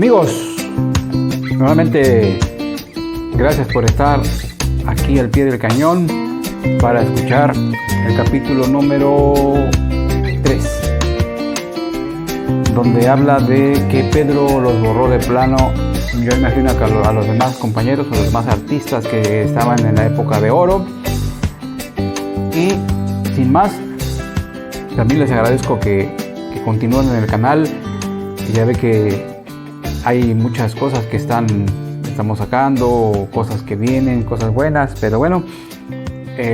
Amigos, nuevamente gracias por estar aquí al pie del cañón para escuchar el capítulo número 3, donde habla de que Pedro los borró de plano. Yo imagino a los demás compañeros, a los demás artistas que estaban en la época de oro. Y sin más, también les agradezco que continúen en el canal. Ya ve que hay muchas cosas que estamos sacando, cosas que vienen, cosas buenas, pero bueno,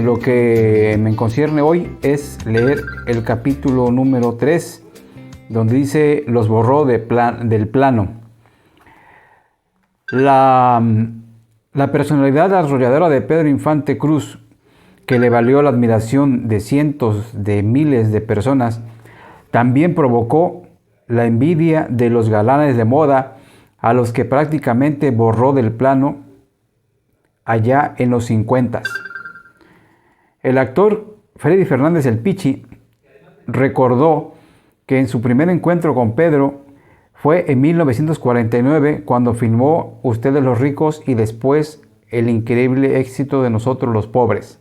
lo que me concierne hoy es leer el capítulo número 3, donde dice: los borró del plano. La personalidad arrolladora de Pedro Infante Cruz, que le valió la admiración de cientos de miles de personas, también provocó la envidia de los galanes de moda, a los que prácticamente borró del plano allá en los 50. El actor Freddy Fernández el Pichi recordó que en su primer encuentro con Pedro fue en 1949, cuando filmó Ustedes los ricos y después El increíble éxito de Nosotros los pobres.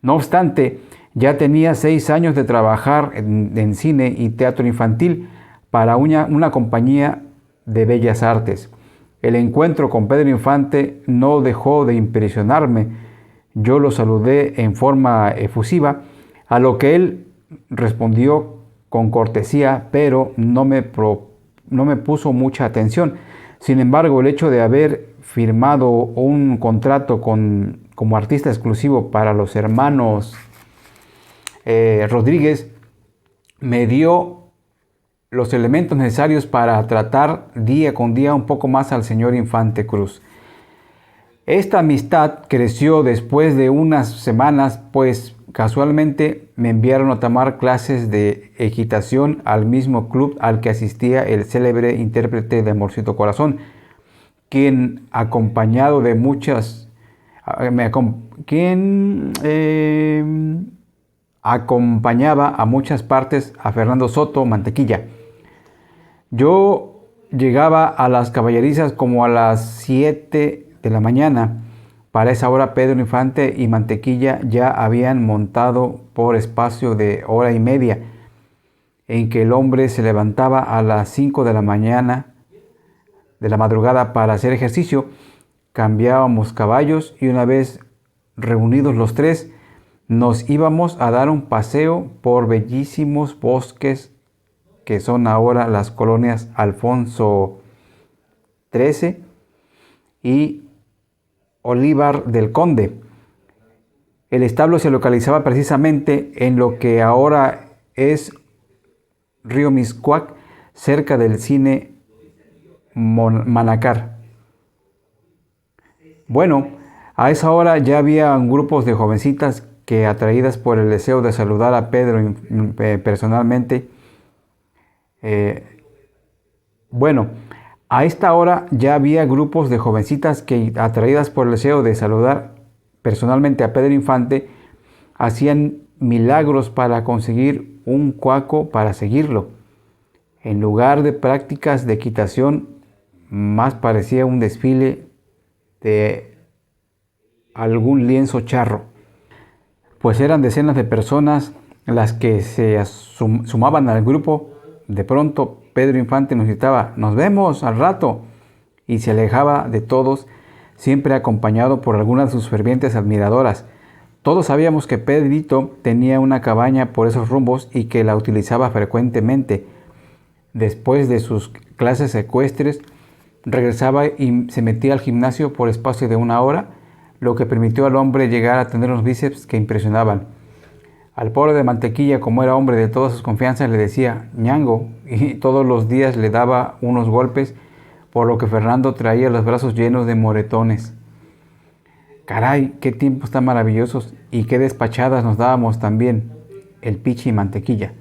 No obstante, ya tenía 6 años de trabajar en cine y teatro infantil para una compañía de bellas artes. El encuentro con Pedro Infante no dejó de impresionarme. Yo lo saludé en forma efusiva, a lo que él respondió con cortesía, pero no me puso mucha atención. Sin embargo, el hecho de haber firmado un contrato como artista exclusivo para los hermanos Rodríguez me dio los elementos necesarios para tratar día con día un poco más al señor Infante Cruz. Esta amistad creció después de unas semanas, pues casualmente me enviaron a tomar clases de equitación al mismo club al que asistía el célebre intérprete de Amorcito Corazón, quien acompañado de muchas acompañaba a muchas partes a Fernando Soto Mantequilla. Yo llegaba a las caballerizas como a las 7 de la mañana. Para esa hora Pedro Infante y Mantequilla ya habían montado por espacio de hora y media, en que el hombre se levantaba a las 5 de la madrugada para hacer ejercicio. Cambiábamos caballos y una vez reunidos los tres, nos íbamos a dar un paseo por bellísimos bosques que son ahora las colonias Alfonso XIII y Olivar del Conde. El establo se localizaba precisamente en lo que ahora es Río Miscuac, cerca del cine Manacar. Bueno, a esa hora ya había grupos de jovencitas que, atraídas por el deseo de saludar a Pedro personalmente, a esta hora ya había grupos de jovencitas que, atraídas por el deseo de saludar personalmente a Pedro Infante, hacían milagros para conseguir un cuaco para seguirlo. En lugar de prácticas de equitación, más parecía un desfile de algún lienzo charro, pues eran decenas de personas las que se sumaban al grupo. De pronto Pedro Infante nos gritaba: «¡Nos vemos al rato!», y se alejaba de todos, siempre acompañado por algunas de sus fervientes admiradoras. Todos sabíamos que Pedrito tenía una cabaña por esos rumbos y que la utilizaba frecuentemente. Después de sus clases ecuestres, regresaba y se metía al gimnasio por espacio de 1 hora, lo que permitió al hombre llegar a tener unos bíceps que impresionaban. Al pobre de Mantequilla, como era hombre de todas sus confianzas, le decía «ñango», y todos los días le daba unos golpes, por lo que Fernando traía los brazos llenos de moretones. Caray, qué tiempos tan maravillosos y qué despachadas nos dábamos también el Pichi y Mantequilla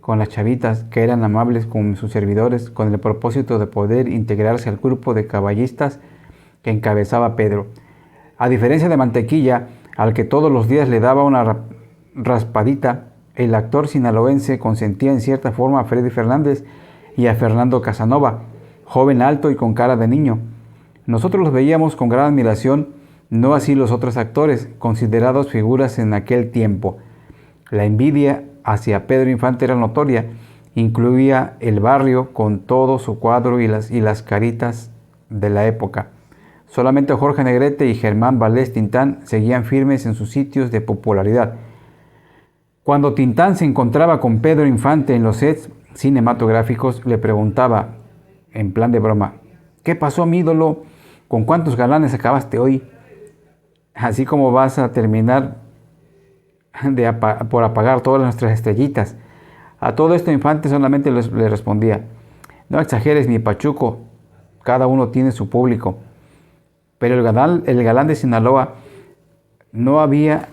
con las chavitas, que eran amables con sus servidores, con el propósito de poder integrarse al grupo de caballistas que encabezaba Pedro. A diferencia de Mantequilla, al que todos los días le daba una raspadita, el actor sinaloense consentía en cierta forma a Freddy Fernández y a Fernando Casanova, joven alto y con cara de niño. Nosotros los veíamos con gran admiración, no así los otros actores, considerados figuras en aquel tiempo. La envidia hacia Pedro Infante era notoria, incluía el barrio con todo su cuadro y las caritas de la época. Solamente Jorge Negrete y Germán Valdés Tintán seguían firmes en sus sitios de popularidad. Cuando Tintán se encontraba con Pedro Infante en los sets cinematográficos, le preguntaba, en plan de broma, ¿qué pasó, mi ídolo? ¿Con cuántos galanes acabaste hoy? Así como vas a terminar por apagar todas nuestras estrellitas. A todo esto Infante solamente le respondía, no exageres, mi pachuco, cada uno tiene su público. Pero el galán de Sinaloa no había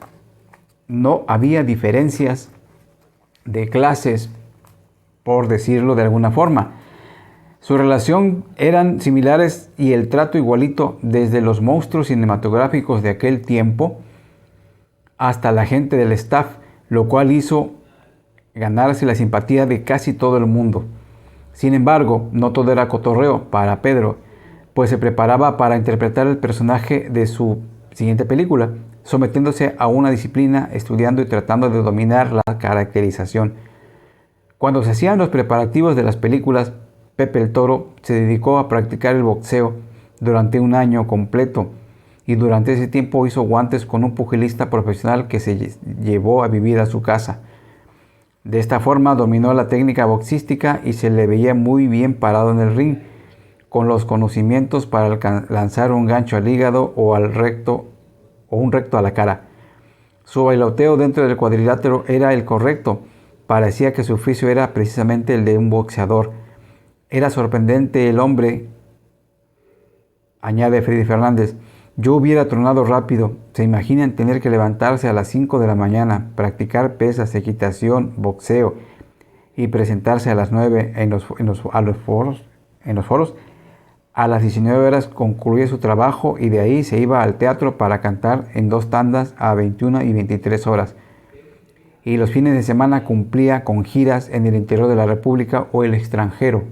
diferencias de clases, por decirlo de alguna forma. Su relación eran similares y el trato igualito desde los monstruos cinematográficos de aquel tiempo hasta la gente del staff, lo cual hizo ganarse la simpatía de casi todo el mundo. Sin embargo, no todo era cotorreo para Pedro, pues se preparaba para interpretar el personaje de su siguiente película, sometiéndose a una disciplina, estudiando y tratando de dominar la caracterización. Cuando se hacían los preparativos de las películas, Pepe el Toro se dedicó a practicar el boxeo durante un año completo y durante ese tiempo hizo guantes con un pugilista profesional que se llevó a vivir a su casa. De esta forma dominó la técnica boxística y se le veía muy bien parado en el ring, con los conocimientos para lanzar un gancho al hígado o un recto a la cara. Su bailoteo dentro del cuadrilátero era el correcto. Parecía que su oficio era precisamente el de un boxeador. Era sorprendente el hombre, añade Freddy Fernández. Yo hubiera tronado rápido. ¿Se imaginan tener que levantarse a las 5 de la mañana, practicar pesas, equitación, boxeo y presentarse a las 9 en los foros? A las 19 horas concluía su trabajo y de ahí se iba al teatro para cantar en 2 tandas a 21 y 23 horas. Y los fines de semana cumplía con giras en el interior de la República o el extranjero.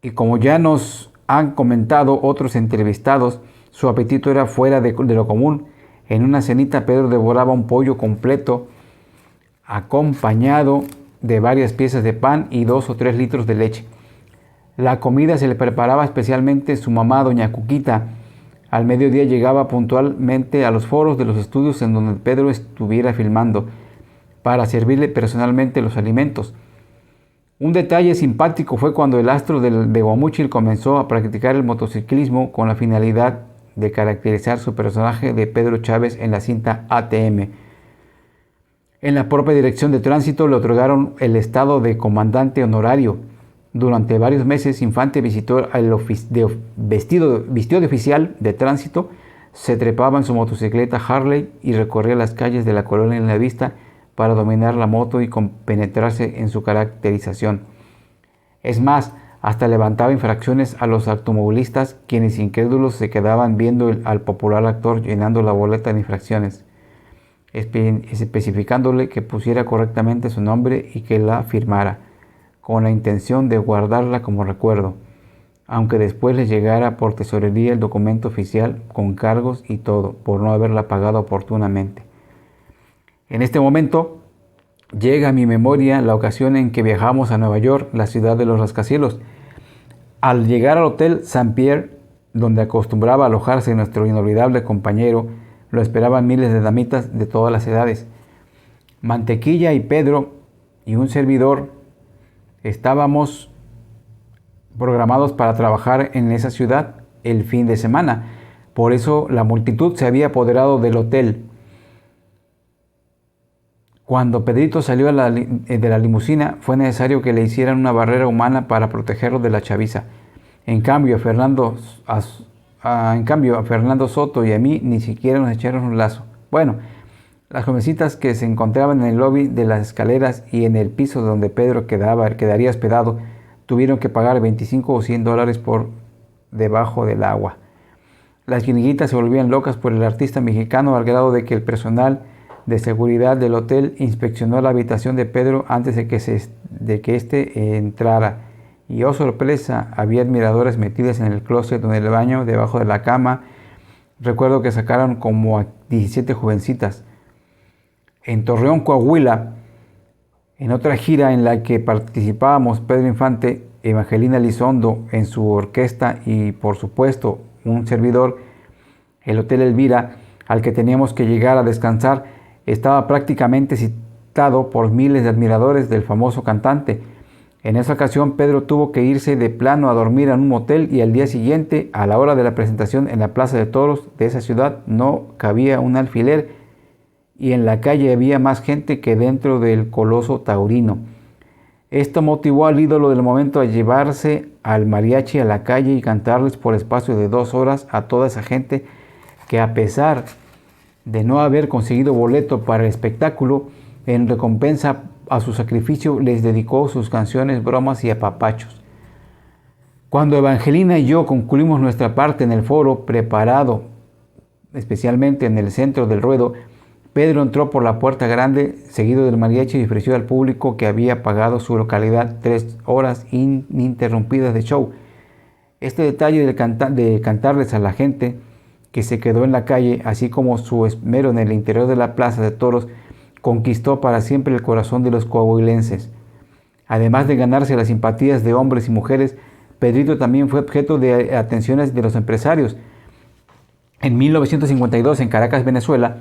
Y como ya nos han comentado otros entrevistados, su apetito era fuera de lo común. En una cenita Pedro devoraba un pollo completo acompañado de varias piezas de pan y 2 o 3 litros de leche. La comida se le preparaba especialmente su mamá, doña Cuquita. Al mediodía llegaba puntualmente a los foros de los estudios en donde Pedro estuviera filmando, para servirle personalmente los alimentos. Un detalle simpático fue cuando el astro de Guamúchil comenzó a practicar el motociclismo con la finalidad de caracterizar su personaje de Pedro Chávez en la cinta ATM. En la propia Dirección de Tránsito le otorgaron el estado de comandante honorario. Durante varios meses Infante vistió de oficial de tránsito, se trepaba en su motocicleta Harley y recorría las calles de la colonia en la vista para dominar la moto y compenetrarse en su caracterización. Es más, hasta levantaba infracciones a los automovilistas, quienes incrédulos se quedaban viendo al popular actor llenando la boleta de infracciones, especificándole que pusiera correctamente su nombre y que la firmara, con la intención de guardarla como recuerdo, aunque después le llegara por tesorería el documento oficial con cargos y todo, por no haberla pagado oportunamente. En este momento llega a mi memoria la ocasión en que viajamos a Nueva York, la ciudad de los rascacielos. Al llegar al Hotel St. Pierre, donde acostumbraba a alojarse nuestro inolvidable compañero, lo esperaban miles de damitas de todas las edades. Mantequilla y Pedro y un servidor estábamos programados para trabajar en esa ciudad el fin de semana. Por eso la multitud se había apoderado del hotel. Cuando Pedrito salió de la limusina, fue necesario que le hicieran una barrera humana para protegerlo de la chaviza. En cambio, a Fernando Soto y a mí ni siquiera nos echaron un lazo. Bueno, las jovencitas que se encontraban en el lobby de las escaleras y en el piso donde Pedro quedaría hospedado, tuvieron que pagar 25 o 100 dólares por debajo del agua. Las guiniguitas se volvían locas por el artista mexicano al grado de que el personal de seguridad del hotel inspeccionó la habitación de Pedro antes de que éste entrara y oh sorpresa, había admiradores metidas en el closet o en el baño, debajo de la cama. Recuerdo que sacaron como a 17 jovencitas. En Torreón, Coahuila, en otra gira en la que participábamos Pedro Infante, Evangelina Elizondo en su orquesta y por supuesto un servidor, el Hotel Elvira, al que teníamos que llegar a descansar, estaba prácticamente citado por miles de admiradores del famoso cantante. En esa ocasión Pedro tuvo que irse de plano a dormir en un motel y al día siguiente, a la hora de la presentación en la Plaza de Toros de esa ciudad, no cabía un alfiler y en la calle había más gente que dentro del Coloso Taurino. Esto motivó al ídolo del momento a llevarse al mariachi a la calle y cantarles por espacio de 2 horas a toda esa gente que, a pesar de no haber conseguido boleto para el espectáculo, en recompensa a su sacrificio les dedicó sus canciones, bromas y apapachos. Cuando Evangelina y yo concluimos nuestra parte en el foro preparado, especialmente en el centro del ruedo, Pedro entró por la puerta grande, seguido del mariachi, y ofreció al público que había pagado su localidad 3 horas ininterrumpidas de show. Este detalle de cantarles a la gente que se quedó en la calle, así como su esmero en el interior de la Plaza de Toros, conquistó para siempre el corazón de los coahuilenses. Además de ganarse las simpatías de hombres y mujeres, Pedrito también fue objeto de atenciones de los empresarios. En 1952, en Caracas, Venezuela,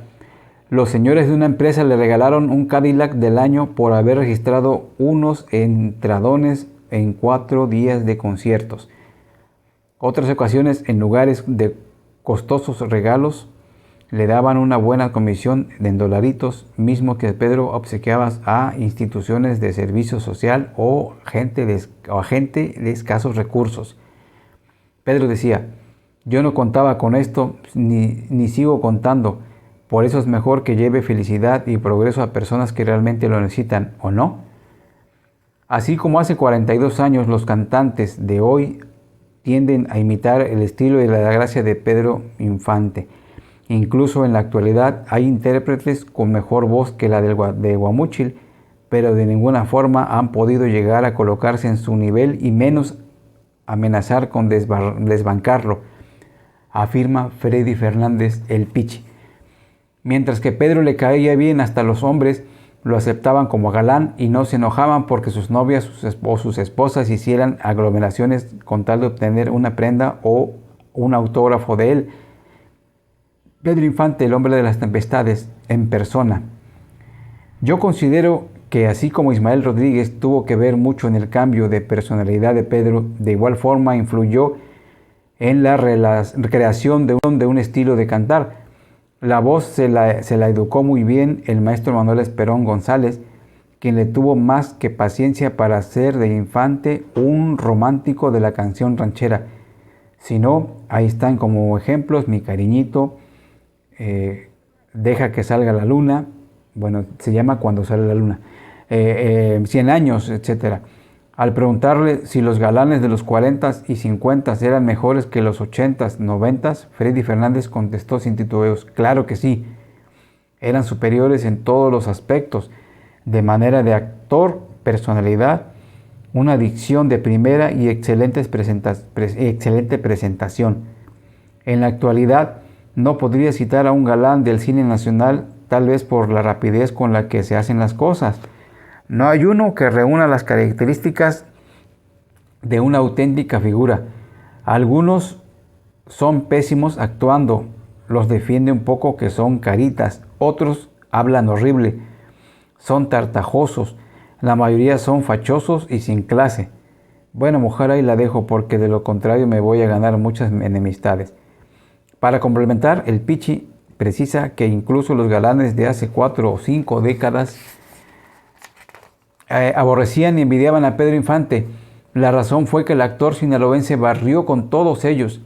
los señores de una empresa le regalaron un Cadillac del año por haber registrado unos entradones en 4 días de conciertos. Otras ocasiones, en lugares de costosos regalos, le daban una buena comisión en dolaritos, mismo que Pedro obsequiaba a instituciones de servicio social o gente de escasos recursos. Pedro decía: yo no contaba con esto, ni sigo contando. Por eso es mejor que lleve felicidad y progreso a personas que realmente lo necesitan, ¿o no? Así como hace 42 años, los cantantes de hoy tienden a imitar el estilo y la gracia de Pedro Infante. Incluso en la actualidad hay intérpretes con mejor voz que la de Guamúchil, pero de ninguna forma han podido llegar a colocarse en su nivel y menos amenazar con desbancarlo, afirma Freddy Fernández, el Pichi. Mientras que Pedro le caía bien, hasta los hombres lo aceptaban como galán y no se enojaban porque sus novias o sus esposas hicieran aglomeraciones con tal de obtener una prenda o un autógrafo de él. Pedro Infante, el hombre de las tempestades, en persona. Yo considero que así como Ismael Rodríguez tuvo que ver mucho en el cambio de personalidad de Pedro, de igual forma influyó en la creación de un estilo de cantar. La voz se la educó muy bien el maestro Manuel Esperón González, quien le tuvo más que paciencia para hacer de Infante un romántico de la canción ranchera. Si no, ahí están como ejemplos Mi Cariñito, Deja que salga la luna, bueno, se llama Cuando sale la luna, 100 años, etc. Al preguntarle si los galanes de los 40s y 50s eran mejores que los 80s, 90s, Freddy Fernández contestó sin titubeos: claro que sí, eran superiores en todos los aspectos, de manera de actor, personalidad, una dicción de primera y excelente presentación. En la actualidad no podría citar a un galán del cine nacional, tal vez por la rapidez con la que se hacen las cosas. No hay uno que reúna las características de una auténtica figura. Algunos son pésimos actuando, los defiende un poco que son caritas, otros hablan horrible, son tartajosos, la mayoría son fachosos y sin clase. Bueno, mujer, ahí la dejo porque de lo contrario me voy a ganar muchas enemistades. Para complementar, el Pichi precisa que incluso los galanes de hace 4 o 5 décadas aborrecían y envidiaban a Pedro Infante. La razón fue que el actor sinaloense barrió con todos ellos,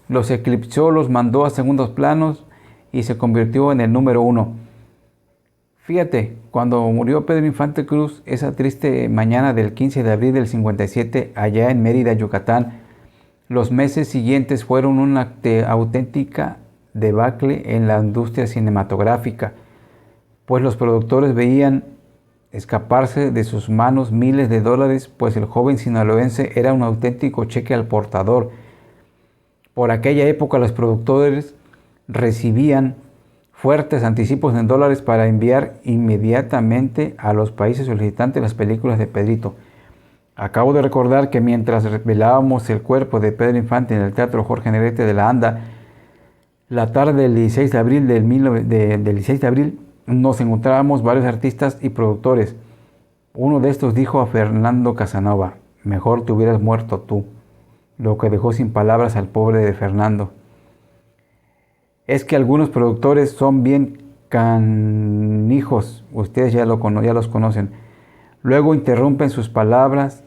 los eclipsó, los mandó a segundos planos y se convirtió en el número 1. Fíjate, cuando murió Pedro Infante Cruz, esa triste mañana del 15 de abril del 57, allá en Mérida, Yucatán, los meses siguientes fueron una auténtica debacle en la industria cinematográfica, pues los productores veían escaparse de sus manos miles de dólares, pues el joven sinaloense era un auténtico cheque al portador. Por aquella época los productores recibían fuertes anticipos en dólares para enviar inmediatamente a los países solicitantes las películas de Pedrito. Acabo de recordar que mientras revelábamos el cuerpo de Pedro Infante en el Teatro Jorge Negrete de la Anda, la tarde del 16 de abril, del 16 de abril nos encontrábamos varios artistas y productores. Uno de estos dijo a Fernando Casanova: mejor te hubieras muerto tú, lo que dejó sin palabras al pobre de Fernando. Es que algunos productores son bien canijos, ustedes ya los conocen. Luego interrumpen sus palabras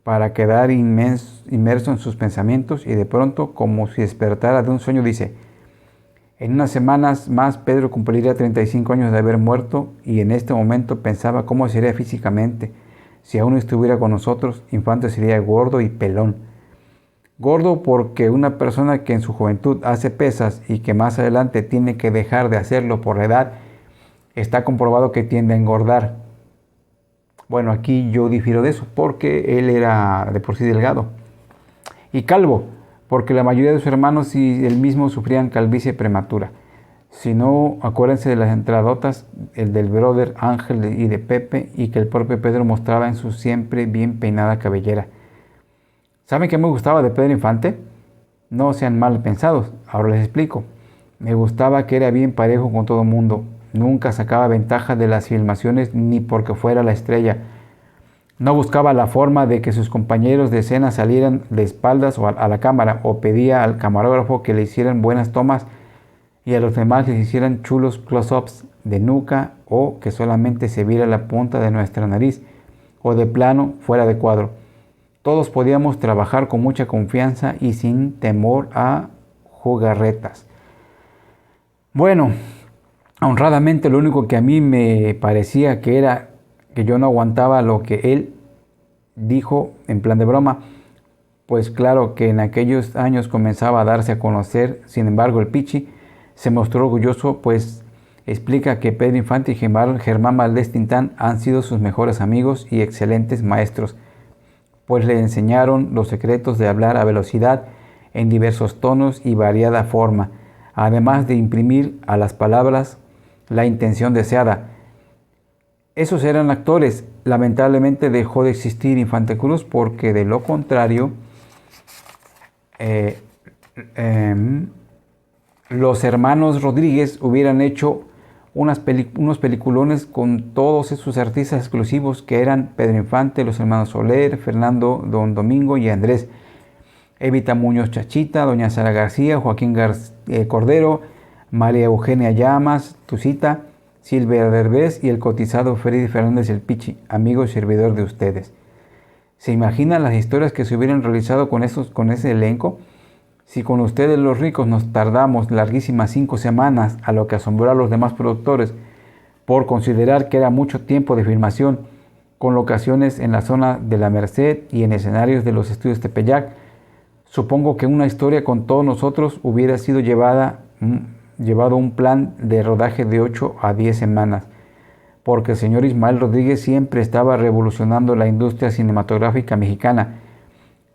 para quedar inmerso en sus pensamientos y de pronto, como si despertara de un sueño, dice: en unas semanas más Pedro cumpliría 35 años de haber muerto y en este momento pensaba cómo sería físicamente. Si aún estuviera con nosotros, Infante sería gordo y pelón. Gordo porque una persona que en su juventud hace pesas y que más adelante tiene que dejar de hacerlo por la edad, está comprobado que tiende a engordar. Bueno, aquí yo difiero de eso, porque él era de por sí delgado. Y calvo, porque la mayoría de sus hermanos y él mismo sufrían calvicie prematura. Si no, acuérdense de las entradotas, el del brother Ángel y de Pepe, y que el propio Pedro mostraba en su siempre bien peinada cabellera. ¿Saben qué me gustaba de Pedro Infante? No sean mal pensados, ahora les explico. Me gustaba que era bien parejo con todo el mundo. Nunca sacaba ventaja de las filmaciones ni porque fuera la estrella. No buscaba la forma de que sus compañeros de escena salieran de espaldas a la cámara, o pedía al camarógrafo que le hicieran buenas tomas y a los demás les hicieran chulos close-ups de nuca, o que solamente se viera la punta de nuestra nariz, o de plano fuera de cuadro. Todos podíamos trabajar con mucha confianza y sin temor a jugarretas. Bueno, honradamente lo único que a mí me parecía que era que yo no aguantaba lo que él dijo en plan de broma, pues claro que en aquellos años comenzaba a darse a conocer. Sin embargo, el Pichi se mostró orgulloso, pues explica que Pedro Infante y Germán Valdés Tintán han sido sus mejores amigos y excelentes maestros, pues le enseñaron los secretos de hablar a velocidad en diversos tonos y variada forma, además de imprimir a las palabras la intención deseada. Esos eran actores. Lamentablemente dejó de existir Infante Cruz, porque de lo contrario los hermanos Rodríguez hubieran hecho unos peliculones con todos esos artistas exclusivos que eran Pedro Infante, los hermanos Soler, Fernando Don Domingo y Andrés, Evita Muñoz Chachita, Doña Sara García, Joaquín Cordero, María Eugenia Llamas, Tucita, Silvia Derbez y el cotizado Freddy Fernández el Pichi, amigo y servidor de ustedes. ¿Se imaginan las historias que se hubieran realizado con ese elenco? Si con ustedes los ricos nos tardamos larguísimas 5 semanas, a lo que asombró a los demás productores por considerar que era mucho tiempo de filmación, con locaciones en la zona de la Merced y en escenarios de los estudios Tepeyac, supongo que una historia con todos nosotros hubiera sido llevado un plan de rodaje de 8 a 10 semanas, porque el señor Ismael Rodríguez siempre estaba revolucionando la industria cinematográfica mexicana.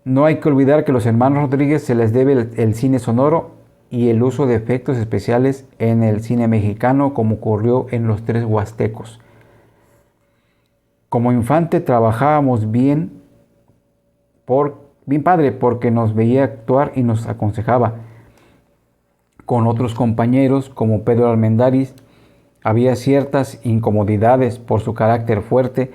No hay que olvidar que a los hermanos Rodríguez se les debe el cine sonoro y el uso de efectos especiales en el cine mexicano, como ocurrió en Los Tres Huastecos. Como Infante trabajábamos bien padre, porque nos veía actuar y nos aconsejaba. Con otros compañeros, como Pedro Armendáriz, había ciertas incomodidades por su carácter fuerte.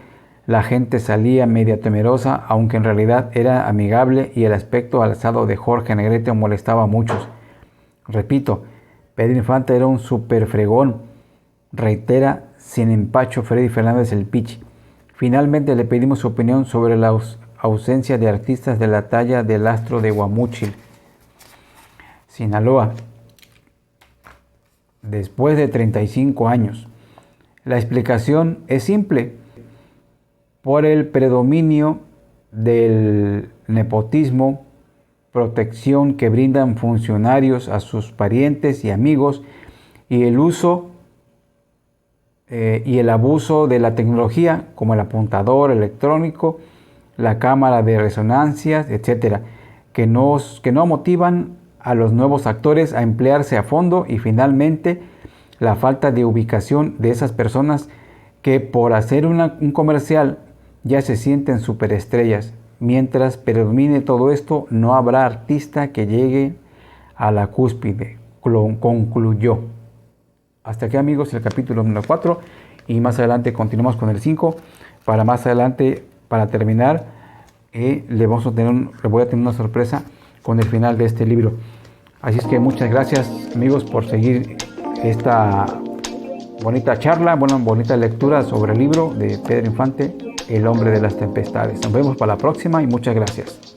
La gente salía media temerosa, aunque en realidad era amigable, y el aspecto alzado de Jorge Negrete molestaba a muchos. Repito, Pedro Infante era un súper fregón, reitera sin empacho Freddy Fernández el Pichi. Finalmente le pedimos su opinión sobre la ausencia de artistas de la talla del astro de Guamúchil, Sinaloa, después de 35 años. La explicación es simple: por el predominio del nepotismo, protección que brindan funcionarios a sus parientes y amigos, y el uso y el abuso de la tecnología, como el apuntador electrónico, la cámara de resonancias, etcétera, que no motivan a los nuevos actores a emplearse a fondo, y finalmente la falta de ubicación de esas personas que por hacer un comercial ya se sienten superestrellas. Mientras predomine todo esto, no habrá artista que llegue a la cúspide, concluyó. Hasta aquí, amigos, el capítulo número 4, y más adelante continuamos con el 5. Para más adelante, para terminar, le voy a tener una sorpresa con el final de este libro. Así es que muchas gracias, amigos, por seguir esta bonita charla, bonita lectura sobre el libro de Pedro Infante, El hombre de las tempestades. Nos vemos para la próxima y muchas gracias.